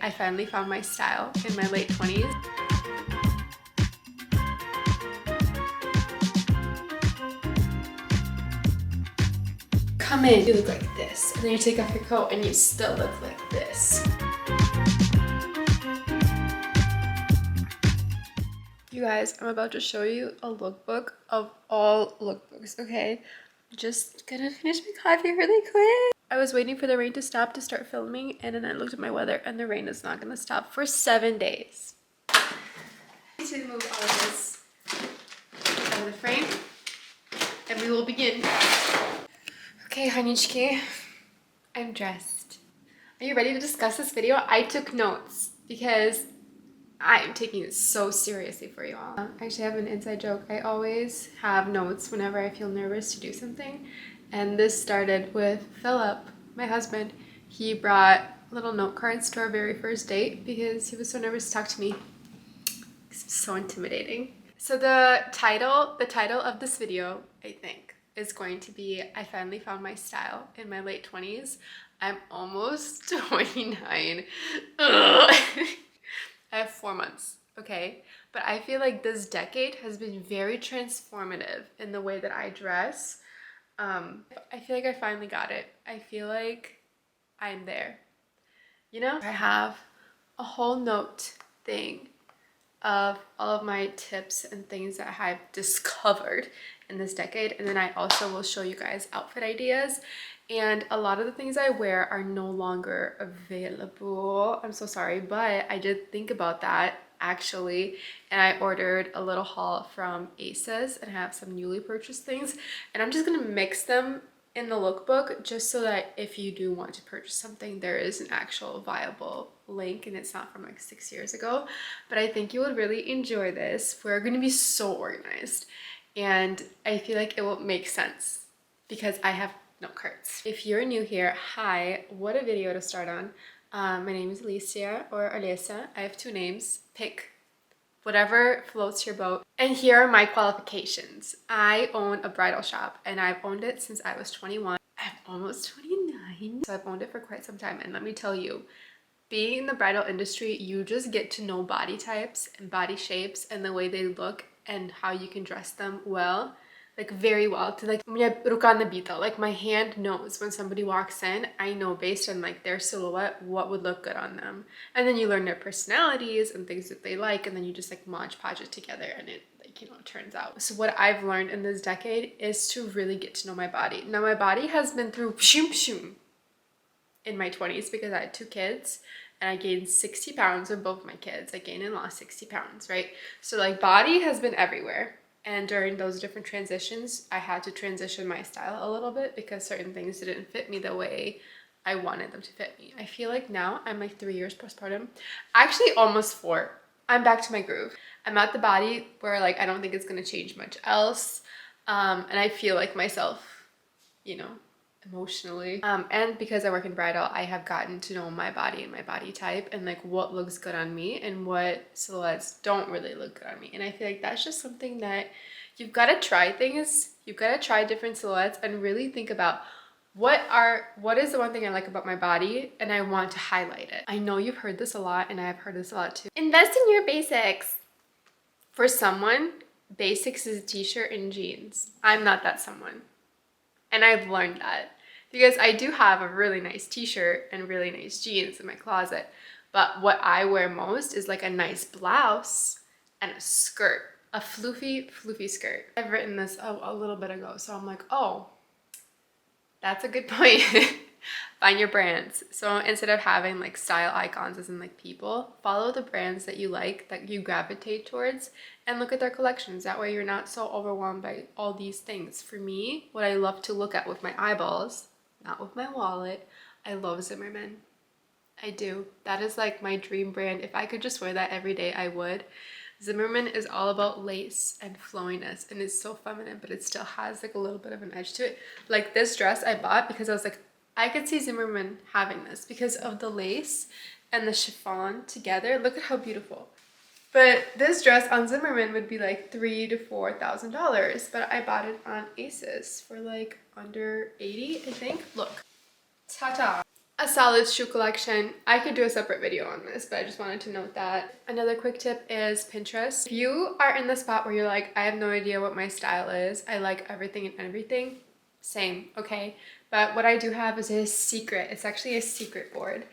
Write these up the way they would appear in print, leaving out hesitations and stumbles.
I finally found my style in my late 20s. Come in, you look like this, and then you take off your coat and you still look like this. You guys, I'm about to show you a lookbook of all lookbooks, okay? Just gonna finish my coffee really quick. I was waiting for the rain to stop to start filming, and then I looked at my weather and the rain is not gonna stop for 7 days. I need to move all of this out of the frame and we will begin. Okay, Hanichki, I'm dressed. Are you ready to discuss this video? I took notes because I'm taking it so seriously for you all. I actually have an inside joke. I always have notes whenever I feel nervous to do something. And this started with Philip, my husband. He brought little note cards to our very first date because he was so nervous to talk to me. It's so intimidating. So the title of this video, I think, is going to be I finally found my style in my late 20s. I'm almost 29. Ugh. I have 4 months, okay? But I feel like this decade has been very transformative in the way that I dress. I feel like I finally got it. I feel like I'm there. You know, I have a whole note thing of all of my tips and things that I've discovered in this decade, and then I also will show you guys outfit ideas. And a lot of the things I wear are no longer available. I'm so sorry, but I did think about that actually, and I ordered a little haul from ASOS and have some newly purchased things, and I'm just gonna mix them in the lookbook just so that if you do want to purchase something, there is an actual viable link and it's not from like 6 years ago. But I think you would really enjoy this. We're gonna be so organized, and I feel like it will make sense because I have note cards. If you're new here, hi, what a video to start on. My name is Alicia or Alessa. I have 2 names. Pick whatever floats your boat. And here are my qualifications. I own a bridal shop and I've owned it since I was 21. I'm almost 29. So I've owned it for quite some time, and let me tell you, being in the bridal industry, you just get to know body types and body shapes and the way they look and how you can dress them well. Like very well, to like like my hand knows when somebody walks in. I know based on like their silhouette what would look good on them, and then you learn their personalities and things that they like, and then you just like Mod Podge it together and it like, you know, turns out. So what I've learned in this decade is to really get to know my body. Now my body has been through in my 20s because I had 2 kids and I gained 60 pounds with both my kids. I gained and lost 60 pounds, right? So like body has been everywhere. And during those different transitions, I had to transition my style a little bit because certain things didn't fit me the way I wanted them to fit me. I feel like now I'm like 3 years postpartum. Actually, almost 4. I'm back to my groove. I'm at the body where like I don't think it's gonna change much else. And I feel like myself, you know, emotionally. And because I work in bridal, I have gotten to know my body and my body type and like what looks good on me and what silhouettes don't really look good on me. And I feel like that's just something that you've got to try things. You've got to try different silhouettes and really think about what is the one thing I like about my body and I want to highlight it. I know you've heard this a lot, and I've heard this a lot too. Invest in your basics. For someone, basics is a t-shirt and jeans. I'm not that someone. And I've learned that because I do have a really nice t-shirt and really nice jeans in my closet. But what I wear most is like a nice blouse and a skirt, a floofy skirt. I've written this a little bit ago, so I'm like, oh, that's a good point. Find your brands. So instead of having like style icons as in like people, follow the brands that you like, that you gravitate towards, and look at their collections. That way you're not so overwhelmed by all these things. For me, what I love to look at with my eyeballs, not with my wallet, I love Zimmermann. I do. That is like my dream brand. If I could just wear that every day, I would. Zimmermann is all about lace and flowiness, and it's so feminine, but it still has like a little bit of an edge to it. Like this dress I bought because I was like, I could see Zimmermann having this because of the lace and the chiffon together. Look at how beautiful. But this dress on Zimmermann would be like $3,000 to $4,000, but I bought it on ASOS for like under 80, I think. Look, ta-ta. a solid shoe collection. I could do a separate video on this, but I just wanted to note that. Another quick tip is Pinterest. If you are in the spot where you're like, I have no idea what my style is, I like everything and everything, same, okay? But what I do have is a secret. It's actually a secret board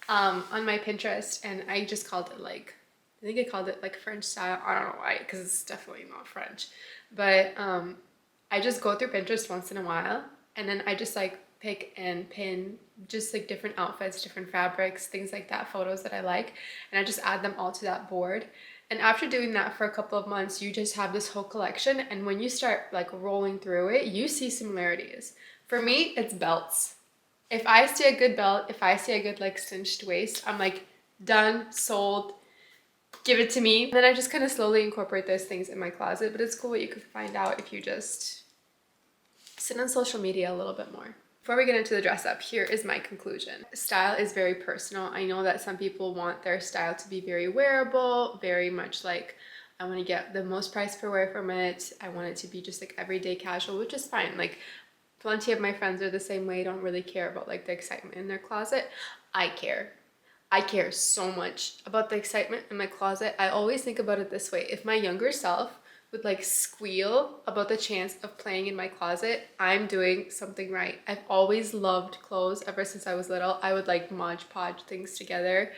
on my Pinterest, and I just called it like, I think I called it like French style. I don't know why, because it's definitely not French. But I just go through Pinterest once in a while, and then I just like pick and pin just like different outfits, different fabrics, things like that, photos that I like, and I just add them all to that board. And after doing that for a couple of months, you just have this whole collection, and when you start like rolling through it, you see similarities. For me, it's belts. If I see a good belt, if I see a good like cinched waist, I'm like, done, sold, give it to me. And then I just kind of slowly incorporate those things in my closet, but it's cool what you could find out if you just sit on social media a little bit more. Before we get into the dress up, here is my conclusion. Style is very personal. I know that some people want their style to be very wearable, very much like, I want to get the most price per wear from it. I want it to be just like everyday casual, which is fine. Like plenty of my friends are the same way, don't really care about like the excitement in their closet. I care. I care so much about the excitement in my closet. I always think about it this way. If my younger self would like squeal about the chance of playing in my closet, I'm doing something right. I've always loved clothes ever since I was little. I would like Mod Podge things together.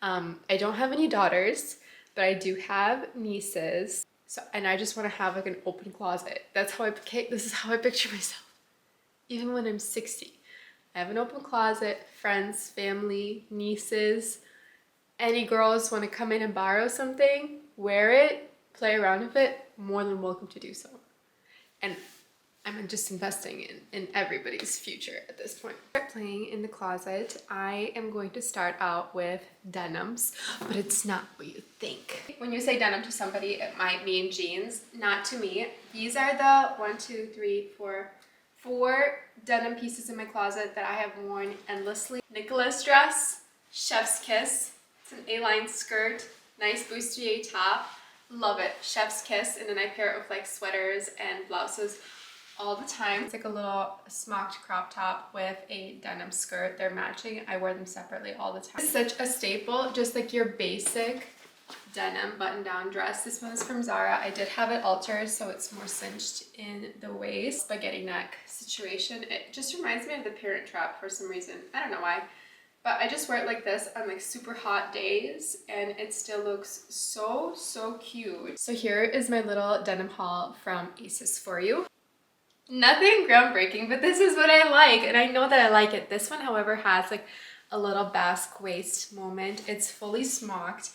I don't have any daughters, but I do have nieces. So, and I just want to have like an open closet. That's how this is how I picture myself. Even when I'm 60. I have an open closet, friends, family, nieces, any girls want to come in and borrow something, wear it, play around with it, more than welcome to do so. And I'm just investing in everybody's future at this point. Start playing in the closet. I am going to start out with denims, but it's not what you think. When you say denim to somebody, it might mean jeans. Not to me. These are the 4 denim pieces in my closet that I have worn endlessly. Nicholas dress, chef's kiss. It's an A-line skirt, nice bustier top. Love it, chef's kiss. And then I pair it with like sweaters and blouses all the time. It's like a little smocked crop top with a denim skirt. They're matching. I wear them separately all the time. It's such a staple, just like your basic denim button-down dress. This one is from Zara. I did have it altered so it's more cinched in the waist, spaghetti neck situation. It just reminds me of the Parent Trap for some reason. I don't know why, but I just wear it like this on like super hot days and it still looks so cute. So here is my little denim haul from ASOS for you. Nothing groundbreaking, but this is what I like and I know that I like it. This one, however, has like a little basque waist moment. It's fully smocked.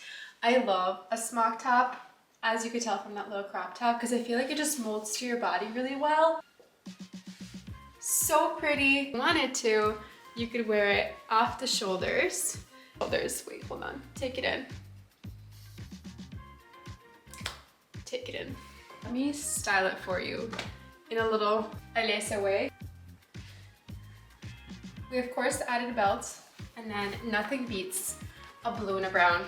I love a smock top, as you could tell from that little crop top, because I feel like it just molds to your body really well. So pretty. If you wanted to, you could wear it off the shoulders. Wait, hold on. Take it in. Take it in. Let me style it for you in a little Alessa way. We of course added a belt, and then nothing beats a blue and a brown.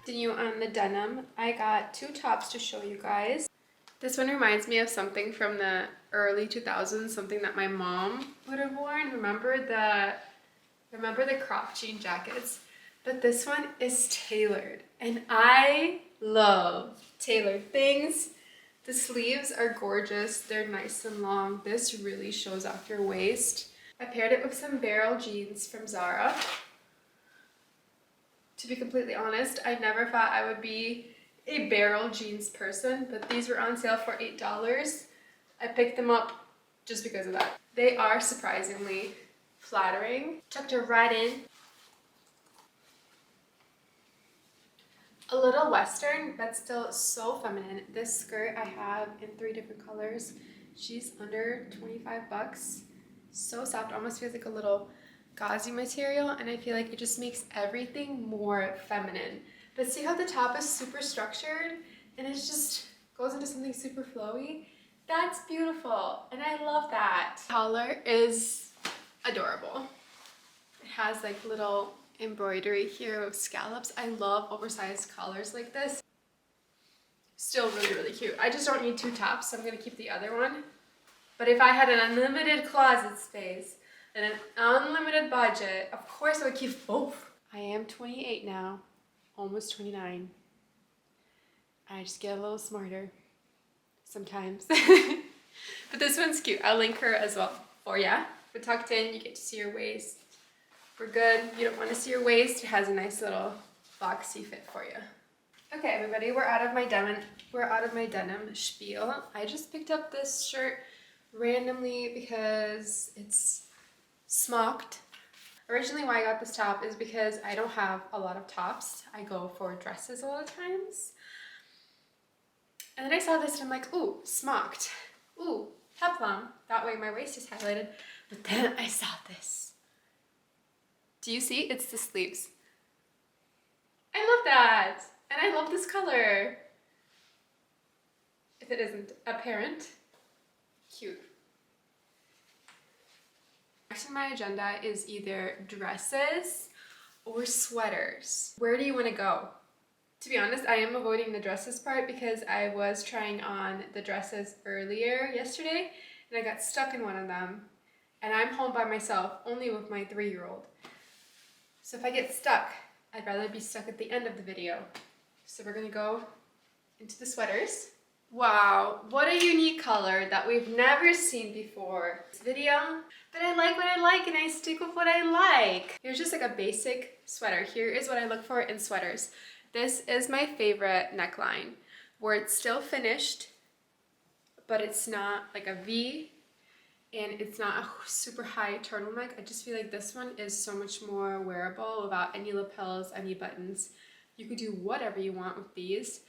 Continue on the denim. I got 2 tops to show you guys. This one reminds me of something from the early 2000s, something that my mom would have worn. Remember the crop jean jackets? But this one is tailored, and I love tailored things. The sleeves are gorgeous. They're nice and long. This really shows off your waist. I paired it with some barrel jeans from Zara. To be completely honest, I never thought I would be a barrel jeans person, but these were on sale for $8. I picked them up just because of that. They are surprisingly flattering. Tucked her right in. A little Western, but still so feminine. This skirt I have in 3 different colors. She's under 25 bucks. So soft, almost feels like a little gauzy material, and I feel like it just makes everything more feminine. But see how the top is super structured and it just goes into something super flowy? That's beautiful, and I love that. Collar is adorable. It has like little embroidery here of scallops. I love oversized collars like this. Still really cute. I just don't need 2 tops, so I'm gonna keep the other one. But if I had an unlimited closet space and an unlimited budget, of course I would keep both. I am 28 now, almost 29. I just get a little smarter sometimes. But this one's cute. I'll link her as well for ya. But tucked in, you get to see your waist. We're good. You don't want to see your waist. It has a nice little boxy fit for you. Okay, everybody, we're out of my denim spiel. I just picked up this shirt randomly because it's smocked. Originally why I got this top is because I don't have a lot of tops. I go for dresses a lot of times. And then I saw this and I'm like, ooh, smocked. Ooh, peplum. That way my waist is highlighted. But then I saw this. Do you see? It's the sleeves. I love that. And I love this color. If it isn't apparent. Cute. Next on my agenda is either dresses or sweaters. Where do you want to go? To be honest, I am avoiding the dresses part because I was trying on the dresses earlier yesterday and I got stuck in one of them. And I'm home by myself, only with my 3-year-old. So if I get stuck, I'd rather be stuck at the end of the video. So we're gonna go into the sweaters. Wow, what a unique color that we've never seen before. This video, but I like what I like and I stick with what I like. Here's just like a basic sweater. Here is what I look for in sweaters. This is my favorite neckline, where it's still finished, but it's not like a V, and it's not a super high turtleneck. I just feel like this one is so much more wearable without any lapels, any buttons. You could do whatever you want with these.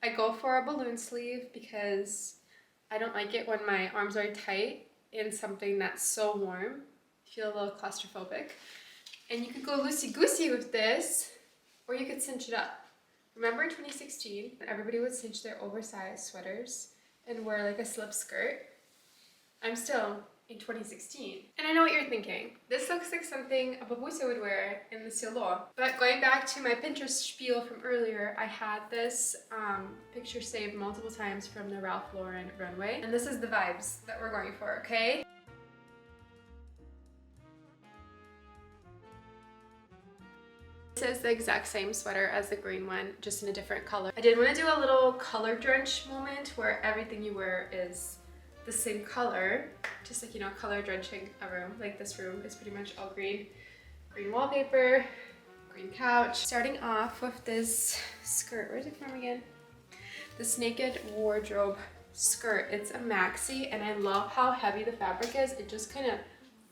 I go for a balloon sleeve because I don't like it when my arms are tight in something that's so warm. I feel a little claustrophobic. And you could go loosey-goosey with this, or you could cinch it up. Remember in 2016, everybody would cinch their oversized sweaters and wear like a slip skirt? I'm still in 2016. And I know what you're thinking. This looks like something a babusa would wear in the salon. But going back to my Pinterest spiel from earlier, I had this picture saved multiple times from the Ralph Lauren runway. And this is the vibes that we're going for, okay? This is the exact same sweater as the green one, just in a different color. I did want to do a little color drench moment where everything you wear is the same color, just like, you know, color drenching a room. Like this room is pretty much all green. Green wallpaper, green couch. Starting off with this skirt. Where's it from again? This Naked Wardrobe skirt. It's a maxi and I love how heavy the fabric is. It just kind of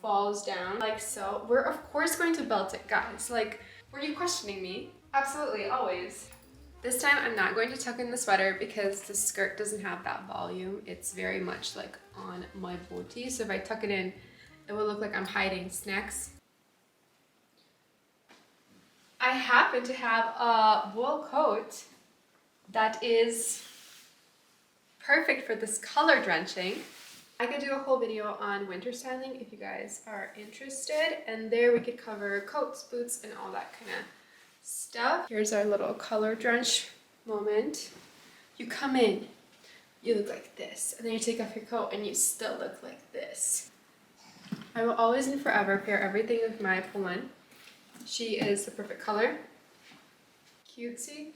falls down like so. We're of course going to belt it, guys. Like, were you questioning me? Absolutely, always. This time I'm not going to tuck in the sweater because the skirt doesn't have that volume. It's very much like on my booty. So if I tuck it in, it will look like I'm hiding snacks. I happen to have a wool coat that is perfect for this color drenching. I could do a whole video on winter styling if you guys are interested, and there we could cover coats, boots, and all that kind of stuff. Here's our little color drench moment. You come in, you look like this, and then you take off your coat and you still look like this. I will always and forever pair everything with my pull-in. She is the perfect color. Cutesy,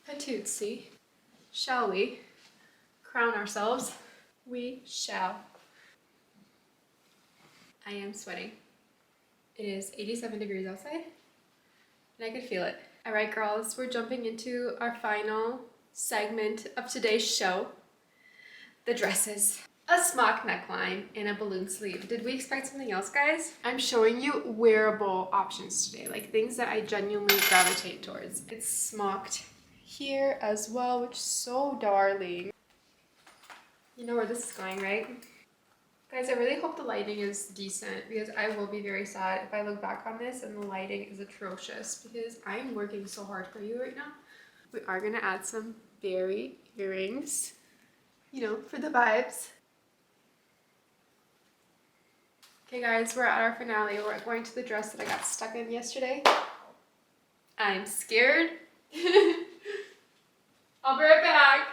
patootsy. Shall we crown ourselves? We shall. I am sweating. It is 87 degrees outside, and I can feel it. All right, girls, we're jumping into our final segment of today's show. The dresses. A smock neckline and a balloon sleeve. Did we expect something else, guys? I'm showing you wearable options today, like things that I genuinely gravitate towards. It's smocked here as well, which is so darling. You know where this is going, right? Guys, I really hope the lighting is decent because I will be very sad if I look back on this and the lighting is atrocious because I'm working so hard for you right now. We are gonna add some berry earrings, you know, for the vibes. Okay guys, we're at our finale. We're going to the dress that I got stuck in yesterday. I'm scared. I'll be right back.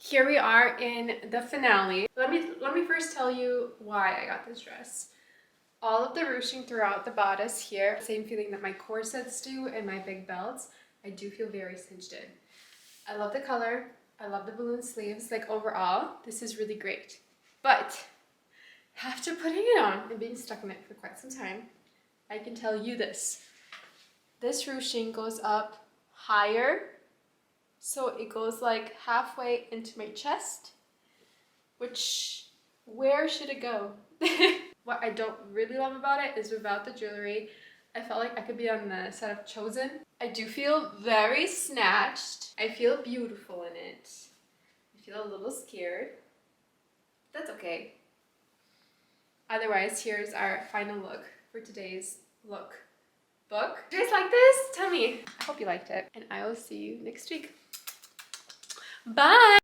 Here we are in the finale. Let me first tell you why I got this dress. All of the ruching throughout the bodice here, same feeling that my corsets do and my big belts. I do feel very cinched in. I love the color. I love the balloon sleeves. Like overall, this is really great. But after putting it on and being stuck in it for quite some time, I can tell you this. This ruching goes up higher. So it goes like halfway into my chest, which, where should it go? What I don't really love about it is without the jewelry, I felt like I could be on the set of Chosen. I do feel very snatched. I feel beautiful in it. I feel a little scared. That's okay. Otherwise, here's our final look for today's look book. Do you guys like this? Tell me. I hope you liked it. And I will see you next week. Bye!